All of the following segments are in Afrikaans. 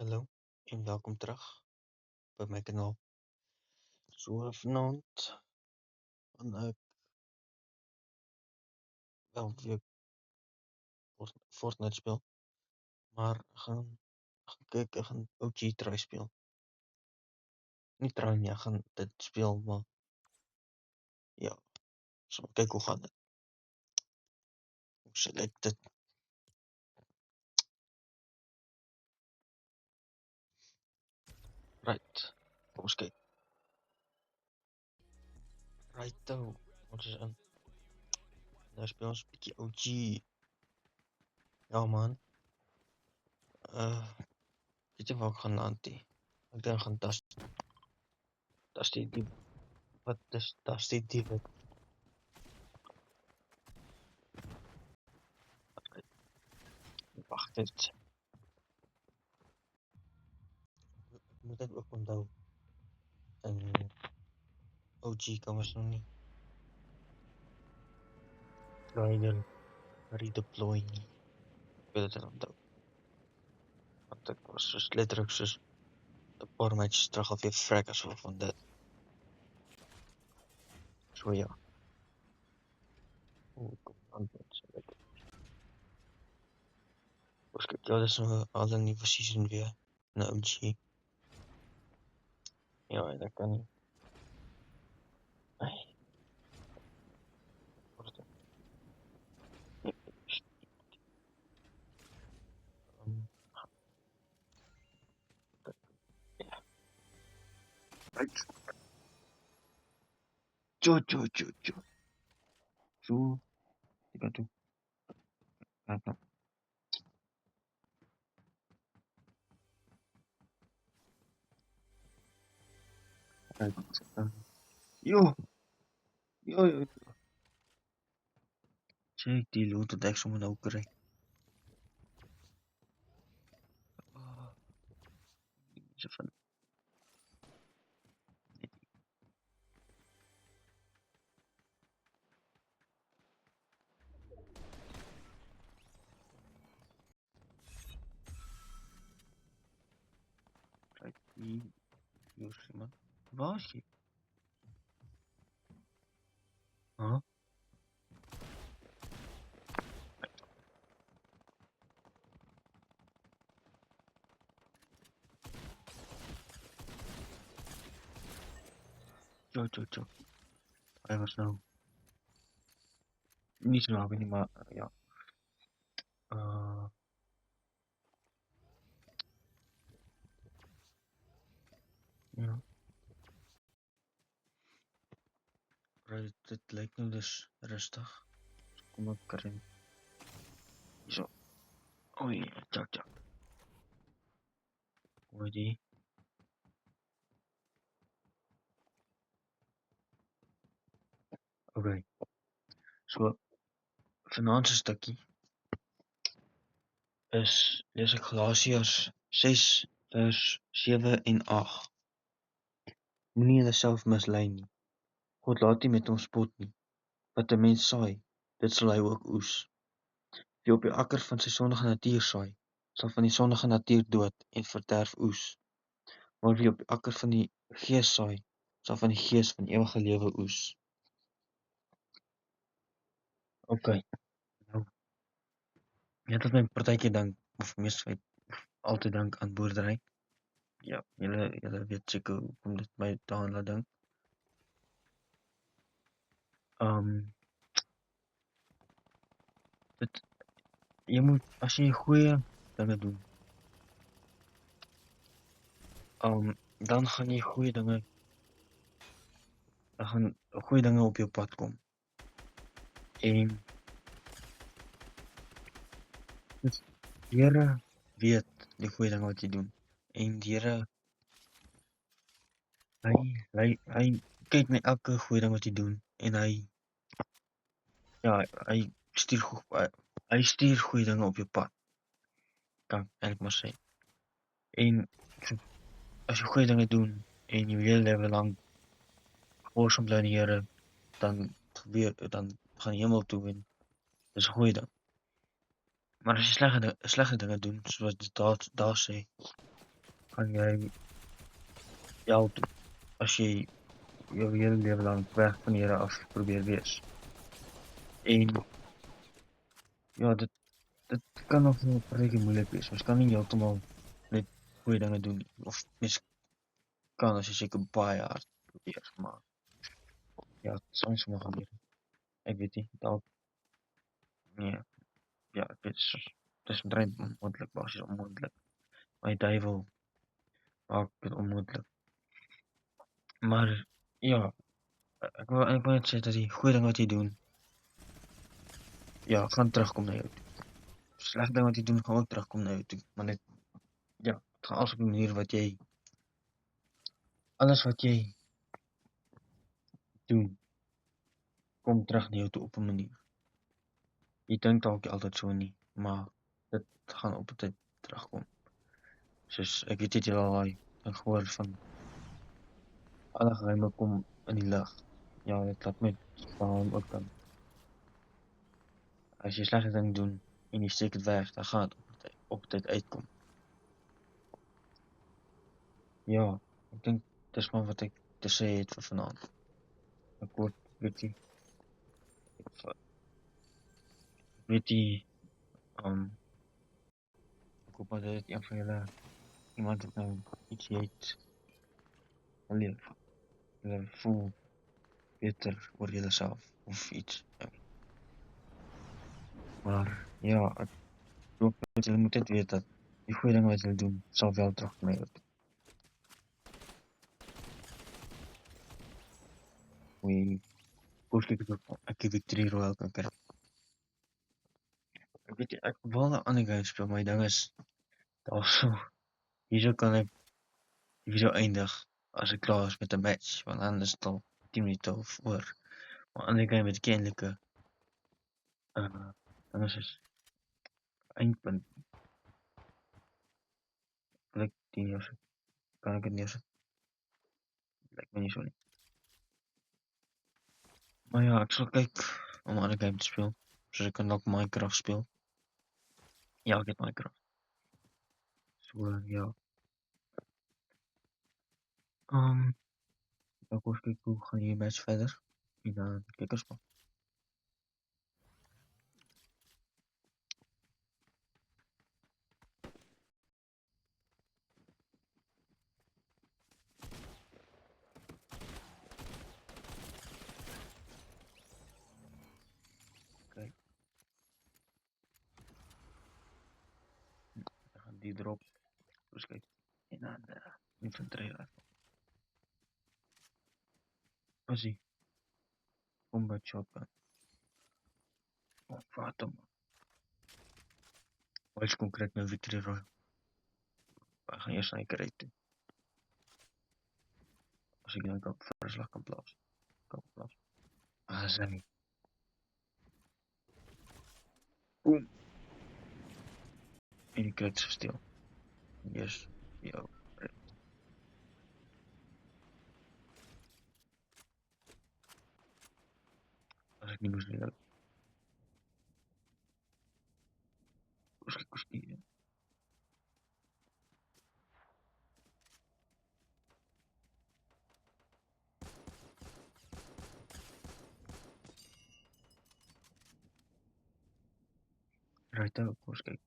Hallo en welkom terug by my kanaal. So vanaand gaan ek wel weer Fortnite speel, maar ek gaan OG try speel. Nie try nie, ek gaan dit speel, maar ja, so kyk hoe gaan dit. Hoe select dit. Right, kom ons kyk. Right ons is in. Nou speel ons 'n bietjie OG. Ja man. Weet jy waar ek gaan land hê? Ek dink gaan Dusty die wat is Dusty die wat wag dit. Ek moet dit ook onthou. En OG kan ons nog nie redeploy nie. Ek wil dit onthou. Want ek was soos letterlik soos 'n paar matches terug al weer vrek as gevolg van dit. So ja. Kom aan dit. Ons kyk ja, dis nog al 'n nuwe season weer. Na OG. Ja, dat kan nie. Ai. Wat is dit? Ja. Right. Jo. So, ek kan toe. Nou. Jo. Check die loot dat ek sommer nou kry. So van Kijk, hier is iemand. Waar is hij? Huh? Jo. Hij was nou niet zo lang, niet maar ja. Ja. Right, dit lijkt nu dus rustig. Kom op, Karin. Zo. Oei, ja. Hoor die? Oké. So, vanaand se stukkie is lees ek Galasiërs 6 vers 7 en 8. Moenie jouself mislei nie. God laat nie met ons spot nie. Wat 'n mens saai, dit sal hy ook oes. Wie op die akker van sy sondige natuur saai, sal van die sondige natuur dood en verderf oes. Maar wie op die akker van die Gees saai, sal van die Gees van ewige lewe oes. Okay. Nou, net wat my partykeer dink, of meestal altyd dink aan boerdery. Ja, julle weet seker hoekom dit my daaraan laat dink. Jy moet, as jy goeie dinge doen, dan gaan jy goeie dinge op jou pad kom. En die Here weet die goeie dinge wat jy doen. En die Here, hy kyk na elke goeie ding wat jy doen en hy stuur goeie dinge op jou pad. Kan ek eintlik maar sê. En as jy goeie dinge doen en jou hele lewe lank gehoorsaam bly aan die Here, dan gaan jy hemel toe en dis 'n goeie ding. Maar as jy slegte dinge doen, soos dit daar sê, gaan jy hel toe as jy jou hele lewe lank weg van die Here af probeer wees. En ja, dit kan nog regtig moeilik wees. Mens kan nie heeltemal net goeie dinge doen nie. Of mens kan as jy seker baie hard probeer, maar ja, dit sal nie sommer gebeur nie. Ek weet nie, dalk nee, ja, dit is omtrent onmoontlik, basies onmoontlik. Maar die duiwel maak dit onmoontlik. Maar ja, ek wil net sê dat die goeie ding wat jy doen, ja, gaan terugkom na jou toe. Slegte ding wat jy doen, gaan ook terugkom na jou toe. Maar net, ja, het gaan alles op 'n manier wat jy alles wat jy doen, kom terug na jou toe op 'n manier. Jy dink dalk altyd so nie, maar dit gaan op 'n tyd terugkom. Soos ek weet jy het al daai ding gehoor van alle geheime kom in die lig. Ja, dit laat met staan ook dan. As jy slegte ding doen en jy steek dit weg, dan gaan dit op 'n tyd uitkom. Ja, ek dink dis maar wat ek te sê het vir vanaand. 'n Kort bietjie. Weet jy, ek hoop maar dat een van julle iemand wat nou ietsie het geleef. Julle voel beter oor julleself of iets. Maar ja, ek hoop dat julle moet net weet dat die goeie dinge wat julle doen, sal wel terugkom na julle toe. Hoe ek die Victory Royale kan kry. Ek weet nie, ek wil 'n ander game speel, maar die ding is daarso hierso kan ek die video eindig as ek klaar is met 'n match, want dan is dit al 10 minute of oor. Maar ander game het kenlike dan is dit eindpunt. Kan ek dit neersit? Lyk my nie so nie. Maar ja, ek sal kyk om 'n ander game te speel. Soos ek kan dalk Minecraft speel. Ja, ek het Minecraft. So ja. Ek wil kyk hoe gaan hierdie match verder. En dan kyk ons maar. Kyk. Dan gaan die drop. Dus kyk. En dan infantry rifle. Zie. Combat shotgun. Oh, wat dan? Wat is concreet met Victory Royale? We gaan eerst naar die karret toe. Als ik dan op verslag kan plaatsen. Zijn. Boom. En die karret is stil. Yes. Yo. Als ik niet moest leren. Koeski. Right out, koeski.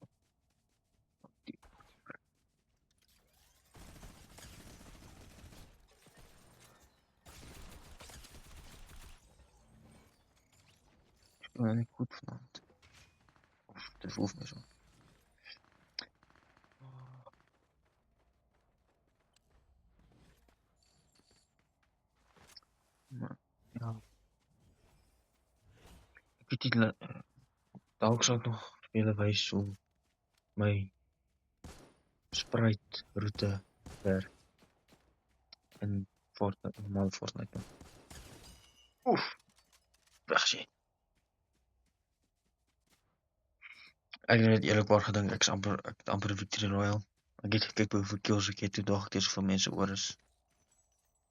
Ik ben niet goed vanavond. Of het voelt me zo. Maar ja. Ik weet niet. Dalk sal ek nog vir julle wys hoe my spruit roete werk in Fortnite, normaal Fortnite. Oef, weg sê. Ek het eerlikwaar gedink ek het amper 'n Victory Royale. Ek het gekyk hoeveel kills ek het, toe dog ek dis hoeveel mense oor is.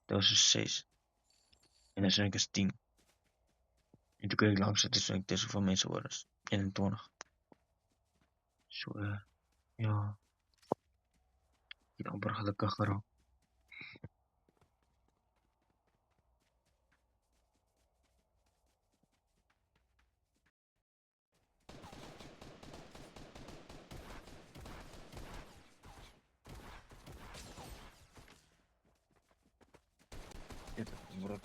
Dit was so 6. En dan sien ek is 10. En toe kyk ek langs dit, sien ek dis hoeveel mense oor is. 21. So ja. Ek het amper gelukkig geraak. Dit is brood.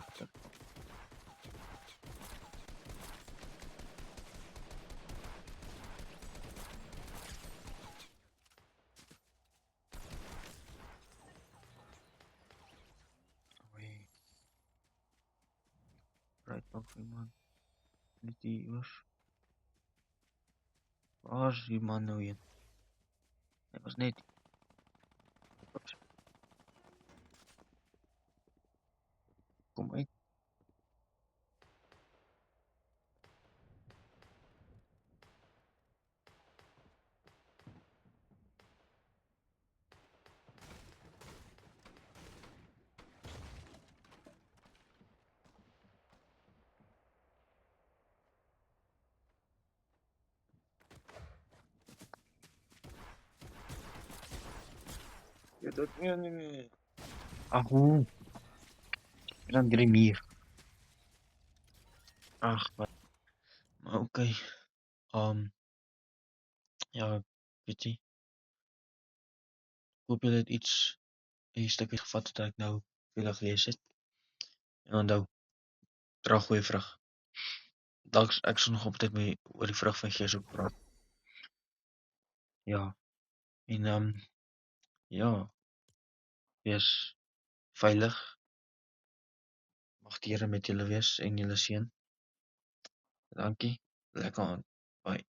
Oei. Right nog iemand. Niet die was. Waar is die man nou heen? Hy was net. Oeps, kom uit. Ja, dat nee. Ag hoe. En dan drie meer. Ag, wat. Maar okay. Ja, weet jy. Hoop julle het iets 'n stukkie gevat wat ek nou vir julle gelees het. En onthou, dra goeie vrug. Dalk ek sal nog op tyd mee oor die vrug van Gees ook praat. Ja. En ja, wees veilig. Mag die Here met julle wees en julle seën. Dankie. Lekker aand. Bye.